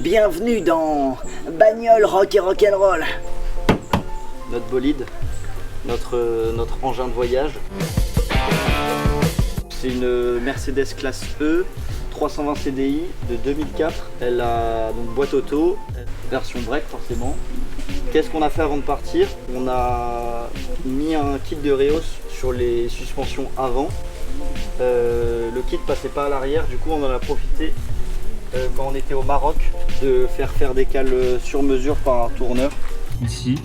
Bienvenue dans Bagnole Rock et Rock'n'Roll. Notre bolide, notre engin de voyage. C'est une Mercedes classe E, 320 CDI de 2004. Elle a donc boîte auto, version break forcément. Qu'est-ce qu'on a fait avant de partir? On a mis un kit de Reos sur les suspensions avant. Le kit passait pas à l'arrière, du coup on en a profité quand on était au Maroc de faire des cales sur mesure par un tourneur. Ici,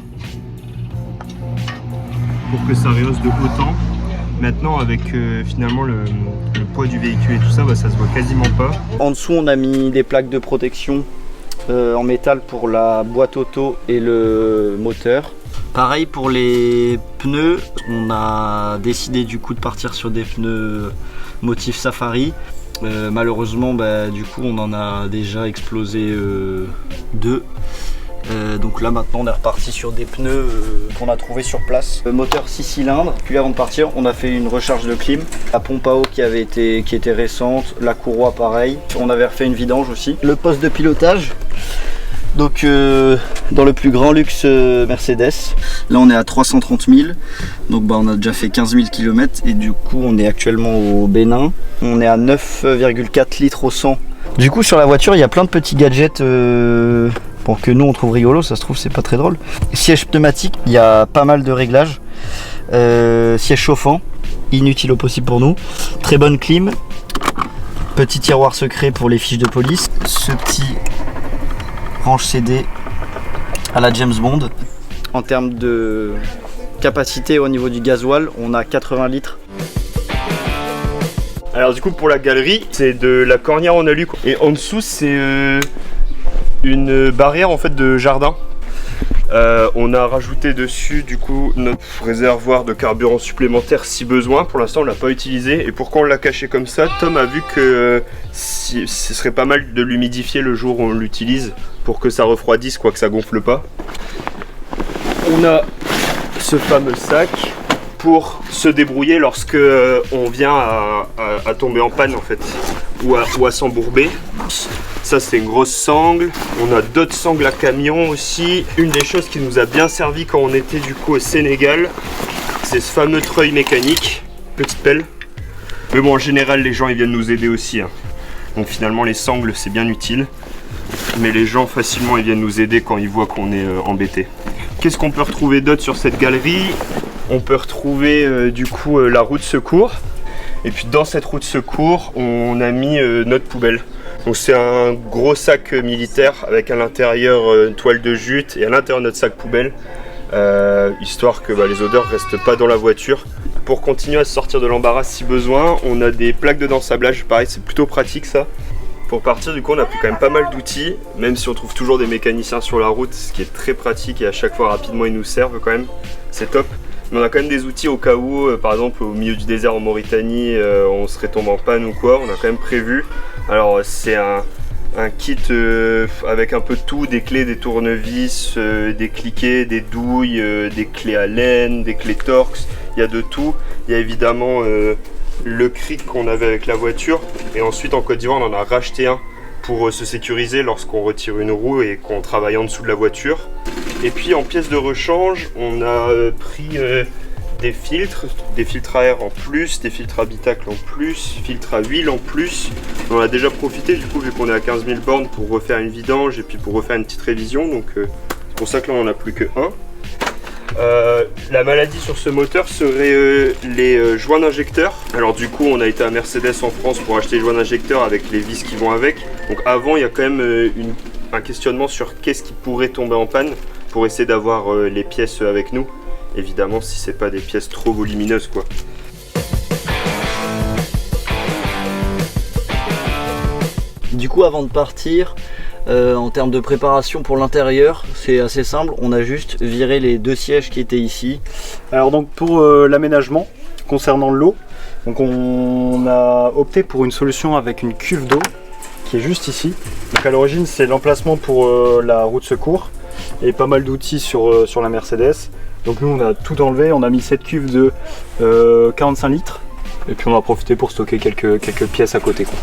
pour que ça rehausse de autant. Maintenant avec finalement le poids du véhicule et tout ça, ça se voit quasiment pas. En dessous on a mis des plaques de protection en métal pour la boîte auto et le moteur. Pareil pour les pneus, on a décidé du coup de partir sur des pneus motif safari. Malheureusement du coup on en a déjà explosé deux. Donc là maintenant on est reparti sur des pneus qu'on a trouvé sur place. Le moteur 6 cylindres. Puis avant de partir on a fait une recharge de clim. La pompe à eau qui était récente, la courroie pareil. On avait refait une vidange aussi. Le poste de pilotage. Donc dans le plus grand luxe Mercedes. Là on est à 330 000. Donc on a déjà fait 15 000 km et du coup on est actuellement au Bénin. On est à 9,4 litres au 100. Du coup sur la voiture il y a plein de petits gadgets bon, que nous on trouve rigolo, ça se trouve c'est pas très drôle. Siège pneumatique, il y a pas mal de réglages. Siège chauffant, inutile au possible pour nous. Très bonne clim. Petit tiroir secret pour les fiches de police. Ce petit range CD à la James Bond. En termes de capacité au niveau du gasoil, on a 80 litres. Alors du coup pour la galerie, c'est de la cornière en alu et en dessous c'est une barrière en fait de jardin. On a rajouté dessus du coup notre réservoir de carburant supplémentaire si besoin. Pour l'instant on l'a pas utilisé et pourquoi on l'a caché comme ça? Tom a vu que ce serait pas mal de l'humidifier le jour où on l'utilise pour que ça refroidisse, quoi, que ça gonfle pas. On a ce fameux sac pour se débrouiller lorsque on vient à tomber en panne en fait ou à s'embourber. Ça c'est une grosse sangle. On a d'autres sangles à camion aussi. Une des choses qui nous a bien servi quand on était du coup au Sénégal, c'est ce fameux treuil mécanique, petite pelle. Mais bon en général les gens ils viennent nous aider aussi. Donc finalement les sangles c'est bien utile. Mais les gens facilement ils viennent nous aider quand ils voient qu'on est embêté. Qu'est-ce qu'on peut retrouver d'autre sur cette galerie? On peut retrouver du coup la roue de secours. Et puis dans cette roue de secours on a mis notre poubelle. Donc c'est un gros sac militaire avec à l'intérieur une toile de jute et à l'intérieur notre sac poubelle, histoire que les odeurs restent pas dans la voiture. Pour continuer à se sortir de l'embarras si besoin, on a des plaques de densablage, pareil c'est plutôt pratique ça. Pour partir du coup on a pris quand même pas mal d'outils, même si on trouve toujours des mécaniciens sur la route, ce qui est très pratique et à chaque fois rapidement ils nous servent quand même, c'est top. Mais on a quand même des outils au cas où, par exemple au milieu du désert en Mauritanie, on serait tombé en panne ou quoi, on a quand même prévu. Alors c'est un kit avec un peu de tout, des clés, des tournevis, des cliquets, des douilles, des clés Allen, des clés Torx, il y a de tout. Il y a évidemment le cric qu'on avait avec la voiture et ensuite en Côte d'Ivoire on en a racheté un pour se sécuriser lorsqu'on retire une roue et qu'on travaille en dessous de la voiture. Et puis en pièces de rechange, on a pris des filtres à air en plus, des filtres habitacle en plus, filtres à huile en plus. On a déjà profité du coup vu qu'on est à 15 000 bornes pour refaire une vidange et puis pour refaire une petite révision. Donc c'est pour ça que là on n'en a plus que un. La maladie sur ce moteur serait les joints d'injecteur. Alors du coup on a été à Mercedes en France pour acheter les joints d'injecteur avec les vis qui vont avec. Donc avant il y a quand même un questionnement sur qu'est-ce qui pourrait tomber en panne pour essayer d'avoir les pièces avec nous. Évidemment si c'est pas des pièces trop volumineuses quoi. Du coup avant de partir, en termes de préparation pour l'intérieur, c'est assez simple, on a juste viré les deux sièges qui étaient ici. Alors donc pour l'aménagement concernant l'eau, donc on a opté pour une solution avec une cuve d'eau qui est juste ici. Donc à l'origine c'est l'emplacement pour la roue de secours et pas mal d'outils sur la Mercedes. Donc nous on a tout enlevé, on a mis cette cuve de 45 litres et puis on a profité pour stocker quelques pièces à côté quoi.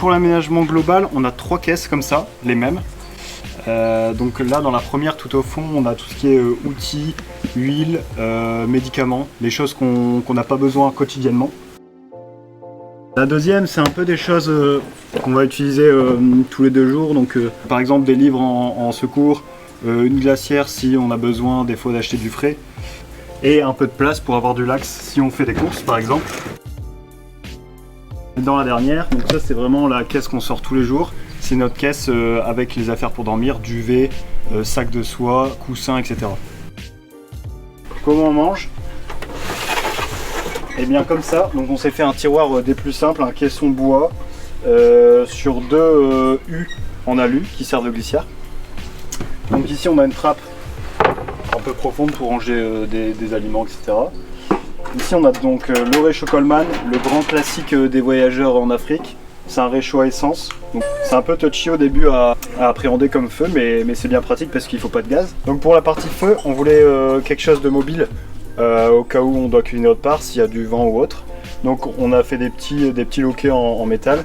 pour l'aménagement global, on a 3 caisses comme ça, les mêmes. Donc là, dans la première, tout au fond, on a tout ce qui est outils, huile, médicaments, les choses qu'on n'a pas besoin quotidiennement. La deuxième, c'est un peu des choses qu'on va utiliser tous les 2 jours. Donc, par exemple, des livres en secours, une glacière si on a besoin des fois d'acheter du frais, et un peu de place pour avoir du lax si on fait des courses, par exemple. Et dans la dernière, donc ça c'est vraiment la caisse qu'on sort tous les jours. C'est notre caisse avec les affaires pour dormir, duvet, sac de soie, coussin, etc. Comment on mange? Et bien comme ça, donc on s'est fait un tiroir des plus simples, un caisson bois sur 2 U en alu qui servent de glissière. Donc ici on a une trappe un peu profonde pour ranger des aliments, etc. Ici on a donc le réchaud Coleman, le grand classique des voyageurs en Afrique. C'est un réchaud à essence. C'est un peu touchy au début à appréhender comme feu, mais c'est bien pratique parce qu'il ne faut pas de gaz. Donc pour la partie feu, on voulait quelque chose de mobile au cas où on doit cuisiner autre part, s'il y a du vent ou autre. Donc on a fait des petits loquets en métal.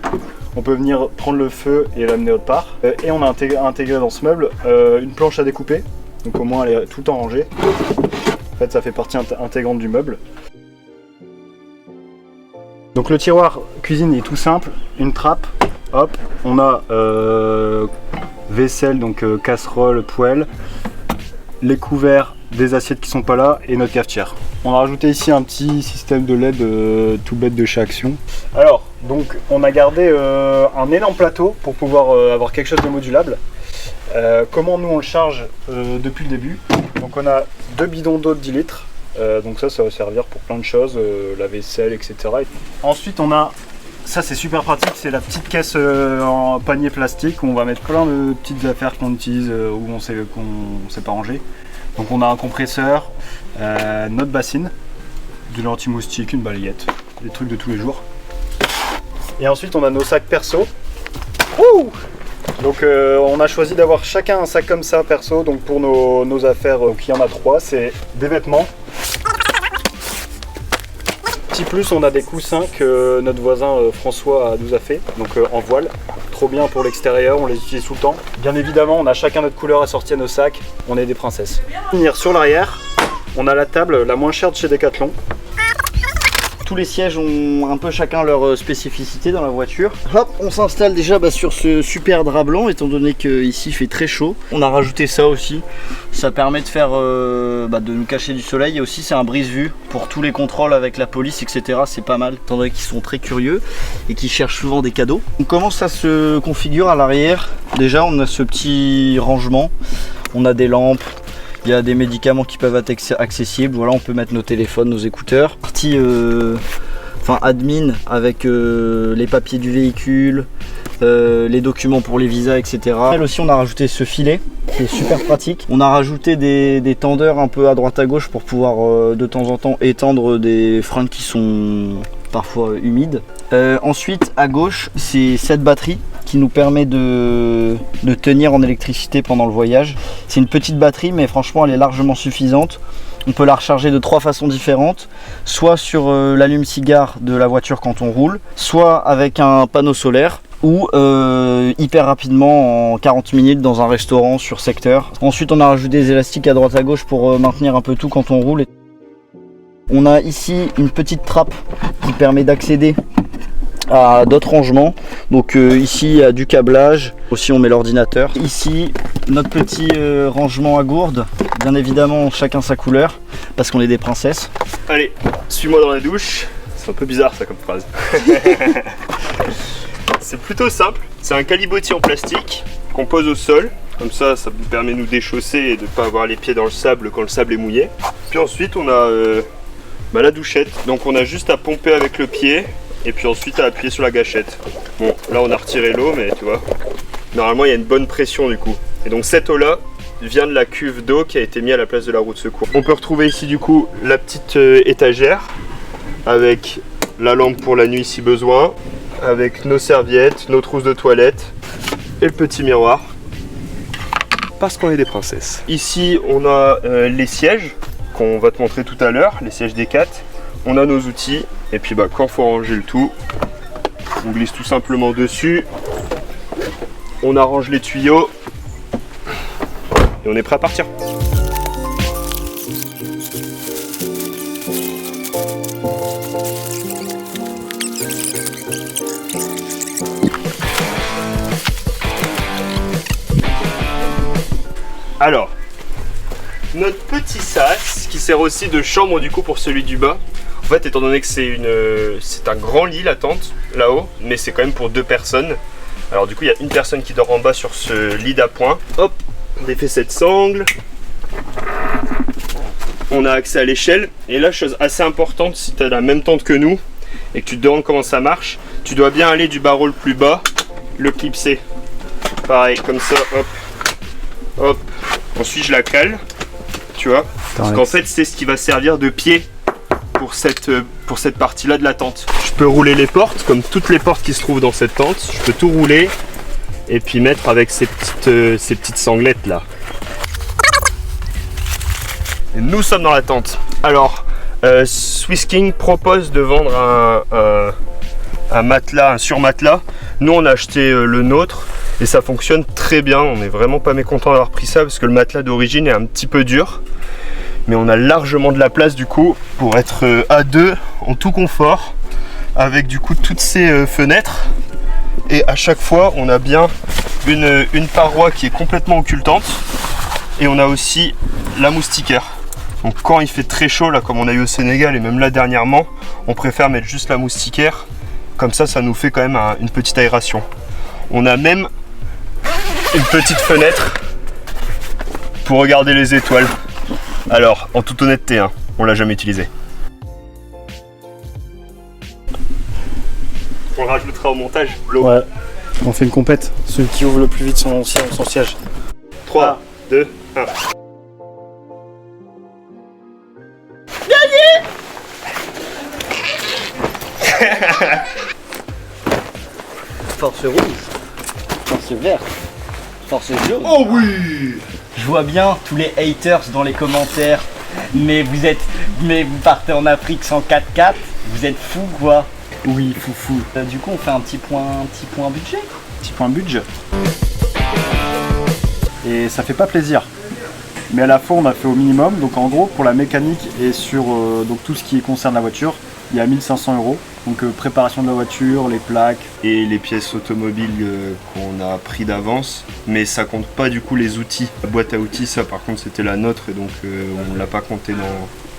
On peut venir prendre le feu et l'amener autre part. Et on a intégré dans ce meuble une planche à découper. Donc au moins elle est tout le temps rangée. En fait ça fait partie intégrante du meuble. Donc le tiroir cuisine est tout simple, une trappe, hop, on a vaisselle, donc casserole, poêle, les couverts, des assiettes qui sont pas là et notre cafetière. On a rajouté ici un petit système de LED tout bête de chez Action. Alors, donc on a gardé un énorme plateau pour pouvoir avoir quelque chose de modulable. Comment nous on le charge depuis le début? Donc on a 2 bidons d'eau de 10 litres. Donc ça va servir pour plein de choses, la vaisselle, etc. Ensuite on a, ça c'est super pratique, c'est la petite caisse en panier plastique où on va mettre plein de petites affaires qu'on utilise où on sait pas ranger. Donc on a un compresseur, notre bassine, de l'anti-moustique, une balayette, des trucs de tous les jours. Et ensuite on a nos sacs perso. Ouh! Donc on a choisi d'avoir chacun un sac comme ça perso, donc pour nos affaires, donc il y en a 3, c'est des vêtements. Petit plus, on a des coussins que notre voisin François nous a fait, donc en voile. Trop bien pour l'extérieur, on les utilise tout le temps. Bien évidemment, on a chacun notre couleur assortie à nos sacs, on est des princesses. Venir sur l'arrière, on a la table la moins chère de chez Decathlon. Tous les sièges ont un peu chacun leur spécificité dans la voiture. Hop, on s'installe déjà sur ce super drap blanc, étant donné qu'ici il fait très chaud. On a rajouté ça aussi. Ça permet de faire de nous cacher du soleil. Et aussi c'est un brise-vue pour tous les contrôles avec la police, etc. C'est pas mal, étant donné qu'ils sont très curieux et qu'ils cherchent souvent des cadeaux. Donc comment ça se configure à l'arrière? Déjà on a ce petit rangement. On a des lampes. Il y a des médicaments qui peuvent être accessibles. Voilà, on peut mettre nos téléphones, nos écouteurs. Partie admin avec les papiers du véhicule, les documents pour les visas, etc. Là aussi, on a rajouté ce filet qui est super pratique. On a rajouté des tendeurs un peu à droite à gauche pour pouvoir de temps en temps étendre des fringues qui sont parfois humides. Ensuite, à gauche, c'est cette batterie qui nous permet de tenir en électricité pendant le voyage. C'est une petite batterie, mais franchement elle est largement suffisante. On peut la recharger de 3 façons différentes, soit sur l'allume-cigare de la voiture quand on roule, soit avec un panneau solaire, ou hyper rapidement en 40 minutes dans un restaurant sur secteur. Ensuite on a rajouté des élastiques à droite à gauche pour maintenir un peu tout quand on roule. On a ici une petite trappe qui permet d'accéder à d'autres rangements. Donc ici il y a du câblage, aussi on met l'ordinateur. Ici notre petit rangement à gourde, bien évidemment chacun sa couleur parce qu'on est des princesses. Allez, suis-moi dans la douche. C'est un peu bizarre ça comme phrase. C'est plutôt simple, c'est un calibotier en plastique qu'on pose au sol. Comme ça nous permet de nous déchausser et de ne pas avoir les pieds dans le sable quand le sable est mouillé. Puis ensuite on a la douchette. Donc on a juste à pomper avec le pied et puis ensuite à appuyer sur la gâchette. Bon, là on a retiré l'eau, mais tu vois, normalement il y a une bonne pression du coup. Et donc cette eau là vient de la cuve d'eau qui a été mise à la place de la roue de secours. On peut retrouver ici du coup la petite étagère avec la lampe pour la nuit si besoin, avec nos serviettes, nos trousses de toilette et le petit miroir. Parce qu'on est des princesses. Ici on a les sièges qu'on va te montrer tout à l'heure, les sièges des 4. On a nos outils et puis quand il faut ranger le tout, On glisse tout simplement dessus. On arrange les tuyaux. Et on est prêt à partir. Alors, notre petit sas qui sert aussi de chambre du coup pour celui du bas. En fait, étant donné que c'est un grand lit la tente là-haut, mais c'est quand même pour 2 personnes. Alors du coup, il y a une personne qui dort en bas sur ce lit d'appoint. Hop, on défait cette sangle. On a accès à l'échelle. Et là, chose assez importante, si tu as la même tente que nous et que tu te demandes comment ça marche, tu dois bien aller du barreau le plus bas, le clipser. Pareil, comme ça, hop, hop. Ensuite, je la cale, tu vois. Parce qu'en fait, c'est ce qui va servir de pied pour cette partie-là de la tente. Je peux rouler les portes, comme toutes les portes qui se trouvent dans cette tente. Je peux tout rouler et puis mettre avec ces petites sanglettes là. Et nous sommes dans la tente. Alors, Swiss King propose de vendre un matelas, un surmatelas. Nous, on a acheté le nôtre et ça fonctionne très bien. On n'est vraiment pas mécontent d'avoir pris ça parce que le matelas d'origine est un petit peu dur. Mais on a largement de la place du coup pour être à 2 en tout confort avec du coup toutes ces fenêtres. Et à chaque fois, on a bien une paroi qui est complètement occultante et on a aussi la moustiquaire. Donc quand il fait très chaud, là comme on a eu au Sénégal et même là dernièrement, on préfère mettre juste la moustiquaire. Comme ça, ça nous fait quand même une petite aération. On a même une petite fenêtre pour regarder les étoiles. Alors, en toute honnêteté, hein, on l'a jamais utilisé. On le rajoutera au montage. Ouais, on fait une compète. Celui qui ouvre le plus vite son siège. 3, 2, 1. Force rouge, force verte, force jaune. Oh oui! Je vois bien tous les haters dans les commentaires. Mais vous partez en Afrique sans 4x4, vous êtes fous quoi. Oui, foufou. Du coup, on fait un petit point budget. Petit point budget. Et ça fait pas plaisir. Mais à la fois, on a fait au minimum. Donc en gros, pour la mécanique et sur donc tout ce qui concerne la voiture, il y a 1500 €. Donc préparation de la voiture, les plaques. Et les pièces automobiles qu'on a pris d'avance. Mais ça compte pas du coup les outils. La boîte à outils, ça par contre c'était la nôtre et donc on l'a pas compté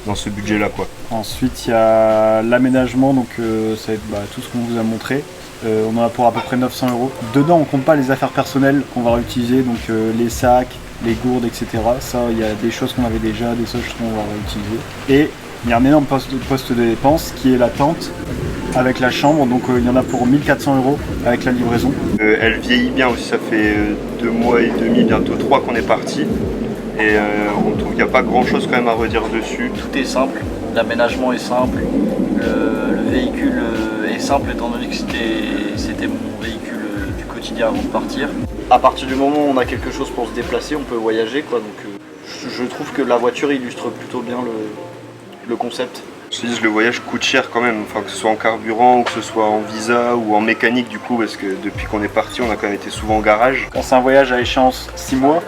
dans ce budget là quoi. Ensuite il y a l'aménagement, donc ça va être tout ce qu'on vous a montré. On en a pour à peu près 900 €. Dedans on compte pas les affaires personnelles qu'on va réutiliser, donc les sacs, les gourdes, etc. Ça, il y a des choses qu'on avait déjà, des choses qu'on va réutiliser. Et il y a un énorme poste de dépense qui est la tente avec la chambre, donc il y en a pour 1400 € avec la livraison. Elle vieillit bien aussi, ça fait 2 mois et demi, bientôt 3 qu'on est parti. Et on trouve qu'il n'y a pas grand chose quand même à redire dessus. Tout est simple, l'aménagement est simple, le véhicule est simple étant donné que c'était mon véhicule du quotidien avant de partir. À partir du moment où on a quelque chose pour se déplacer, on peut voyager quoi, donc je trouve que la voiture illustre plutôt bien le concept. Je te dis, le voyage coûte cher quand même, enfin, que ce soit en carburant ou que ce soit en visa ou en mécanique du coup, parce que depuis qu'on est parti, on a quand même été souvent en garage. Quand c'est un voyage à échéance 6 mois,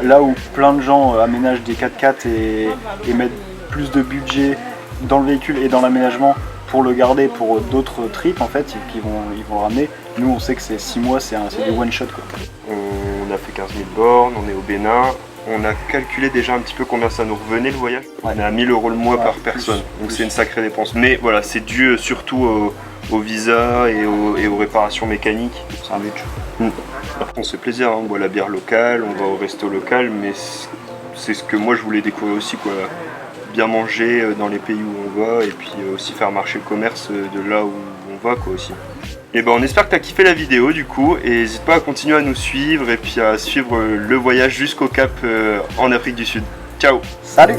là où plein de gens aménagent des 4x4 et mettent plus de budget dans le véhicule et dans l'aménagement pour le garder pour d'autres trips en fait, ils vont le ramener. Nous on sait que c'est 6 mois, c'est du one shot quoi. On a fait 15 000 bornes, on est au Bénin. On a calculé déjà un petit peu combien ça nous revenait le voyage. On est à 1000 € le mois par personne, donc c'est une sacrée dépense. Mais voilà, c'est dû surtout au visa et aux réparations mécaniques. C'est un budget. Après on se fait plaisir, hein. On boit la bière locale, on va au resto local, mais c'est ce que moi je voulais découvrir aussi quoi. Bien manger dans les pays où on va et puis aussi faire marcher le commerce de là où on va quoi aussi. Et ben on espère que tu as kiffé la vidéo du coup et n'hésite pas à continuer à nous suivre et puis à suivre le voyage jusqu'au Cap en Afrique du Sud. Ciao! Salut!